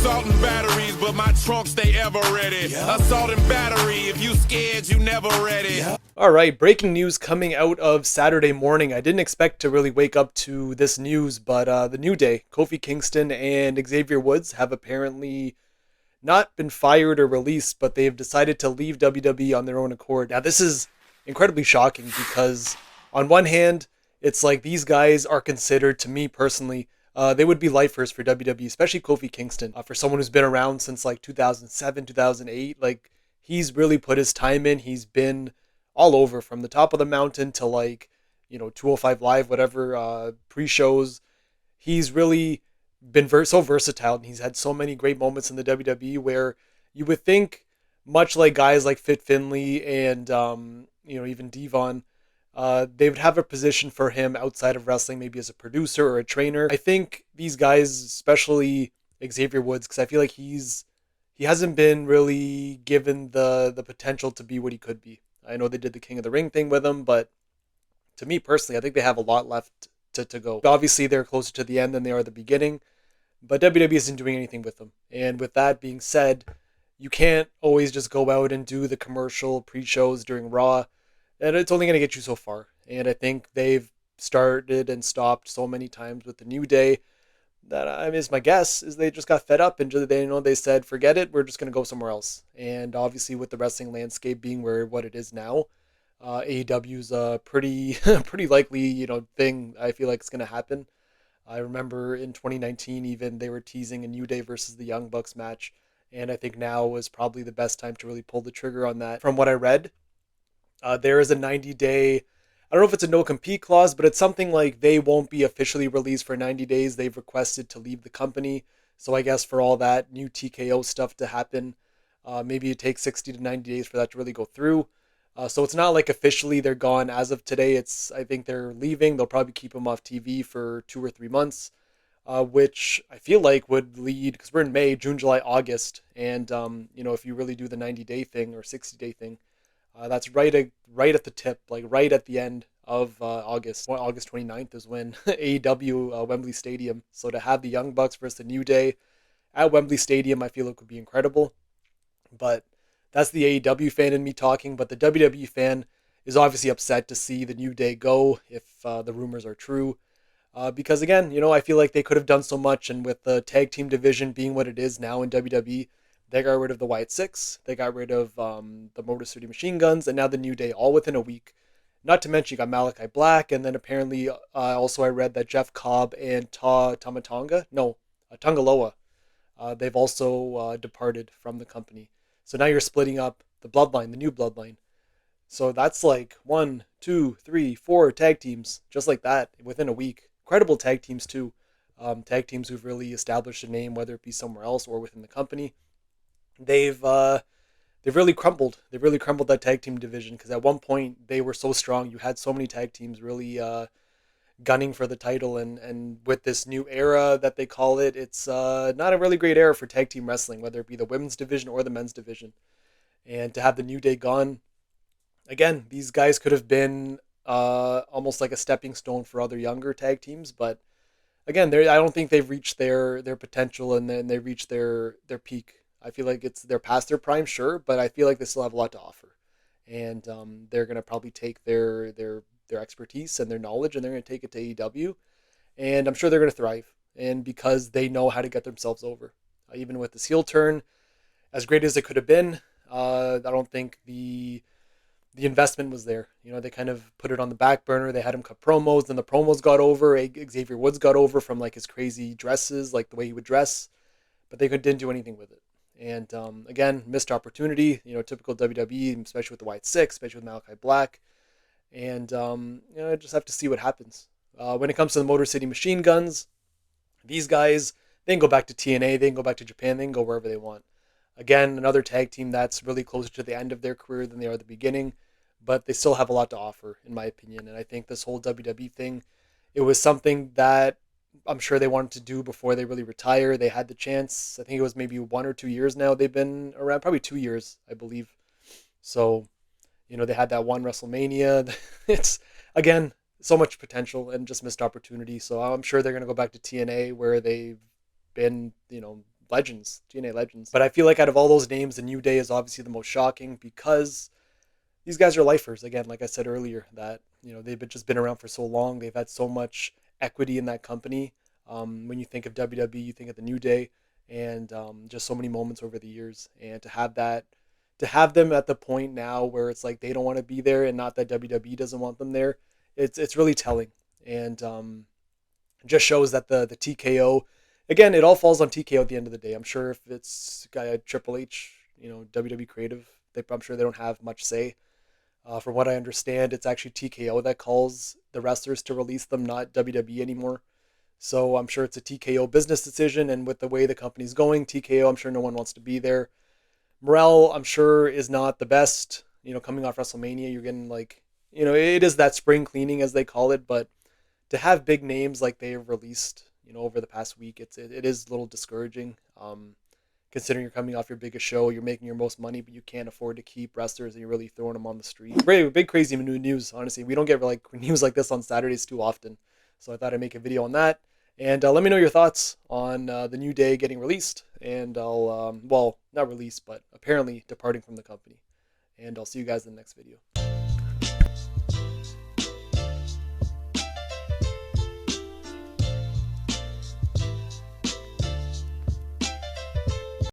assault and batteries, but my trunk stay ever ready. Assault and battery, if you scared, you never ready. All right, breaking news coming out of Saturday morning. I didn't expect to really wake up to this news, but the New Day, Kofi Kingston and Xavier Woods have apparently not been fired or released, but they have decided to leave WWE on their own accord. Now, this is incredibly shocking because on one hand, it's like these guys are considered, to me personally, they would be lifers for WWE, especially Kofi Kingston. For someone who's been around since like 2007, 2008, like he's really put his time in. He's been all over from the top of the mountain to like, 205 Live, whatever, pre-shows. He's really been so versatile, and he's had so many great moments in the WWE where you would think, much like guys like Fit Finley and, even Devon, they would have a position for him outside of wrestling, maybe as a producer or a trainer. I think these guys, especially Xavier Woods, because I feel like he hasn't been really given the potential to be what he could be. I know they did the King of the Ring thing with him, but to me personally, I think they have a lot left to go. Obviously, they're closer to the end than they are the beginning, but WWE isn't doing anything with them. And with that being said, you can't always just go out and do the commercial pre-shows during Raw, and it's only going to get you so far. And I think they've started and stopped so many times with the New Day that my guess is they just got fed up and they said, forget it, we're just going to go somewhere else. And obviously with the wrestling landscape being what it is now, AEW's a pretty pretty likely thing I feel like it's going to happen. I remember in 2019 even they were teasing a New Day versus the Young Bucks match, and I think now was probably the best time to really pull the trigger on that. From what I read, there is a 90-day, I don't know if it's a no-compete clause, but it's something like they won't be officially released for 90 days. They've requested to leave the company. So I guess for all that new TKO stuff to happen, maybe it takes 60 to 90 days for that to really go through. So it's not like officially they're gone as of today. I think they're leaving. They'll probably keep them off TV for 2 or 3 months, which I feel like would lead, because we're in May, June, July, August. And, if you really do the 90-day thing or 60-day thing, that's right at the tip, like right at the end of August. Well, August 29th is when AEW Wembley Stadium. So to have the Young Bucks versus the New Day at Wembley Stadium, I feel it would be incredible. But that's the AEW fan in me talking. But the WWE fan is obviously upset to see the New Day go if the rumors are true. Because again, I feel like they could have done so much. And with the tag team division being what it is now in WWE, they got rid of the Wyatt Six. They got rid of the Motor City Machine Guns, and now the New Day, all within a week. Not to mention you got Malachi Black, and then apparently also I read that Jeff Cobb and Tongaloa, they've also departed from the company. So now you're splitting up the bloodline, the new bloodline. So that's like 1, 2, 3, 4 tag teams, just like that, within a week. Incredible tag teams too. Tag teams who've really established a name, whether it be somewhere else or within the company. They've really crumbled. They've really crumbled that tag team division, because at one point they were so strong. You had so many tag teams really gunning for the title, and with this new era that they call it, it's not a really great era for tag team wrestling, whether it be the women's division or the men's division. And to have the New Day gone, again, these guys could have been almost like a stepping stone for other younger tag teams, but again, I don't think they've reached their potential, and then they reached their peak. I feel like they're past their prime, sure, but I feel like they still have a lot to offer, and they're gonna probably take their expertise and their knowledge, and they're gonna take it to AEW, and I'm sure they're gonna thrive, and because they know how to get themselves over, even with this heel turn, as great as it could have been, I don't think the investment was there. They kind of put it on the back burner. They had him cut promos, then the promos got over. Xavier Woods got over from like his crazy dresses, like the way he would dress, but they didn't do anything with it. And again, missed opportunity, typical WWE, especially with the White Six, especially with Malachi Black. And, just have to see what happens. When it comes to the Motor City Machine Guns, these guys, they can go back to TNA, they can go back to Japan, they can go wherever they want. Again, another tag team that's really closer to the end of their career than they are at the beginning, but they still have a lot to offer, in my opinion. And I think this whole WWE thing, it was something that I'm sure they wanted to do before they really retire. They had the chance. I think it was maybe 1 or 2 years now they've been around, probably 2 years, I believe. So, they had that one WrestleMania. It's, again, so much potential and just missed opportunity. So I'm sure they're going to go back to TNA, where they've been, legends, TNA legends. But I feel like out of all those names, the New Day is obviously the most shocking because these guys are lifers. Again, like I said earlier, that they've just been around for so long. They've had so much equity in that company. When you think of WWE, you think of the New Day, and just so many moments over the years. And to have them at the point now where it's like they don't want to be there, and not that WWE doesn't want them there, it's really telling. And just shows that the TKO, again, it all falls on TKO at the end of the day. I'm sure if it's guy Triple H, WWE creative, I'm sure they don't have much say. From what I understand, it's actually TKO that calls the wrestlers to release them, not WWE anymore. So I'm sure it's a TKO business decision, and with the way the company's going, TKO, I'm sure no one wants to be there. Morale, I'm sure, is not the best. Coming off WrestleMania, you're getting like, it is that spring cleaning as they call it, but to have big names like they've released, over the past week, it is a little discouraging. Considering you're coming off your biggest show, you're making your most money, but you can't afford to keep wrestlers and you're really throwing them on the street. Big crazy news, honestly. We don't get like news like this on Saturdays too often. So I thought I'd make a video on that. And let me know your thoughts on the New Day getting released. And I'll, well, not released, but apparently departing from the company. And I'll see you guys in the next video.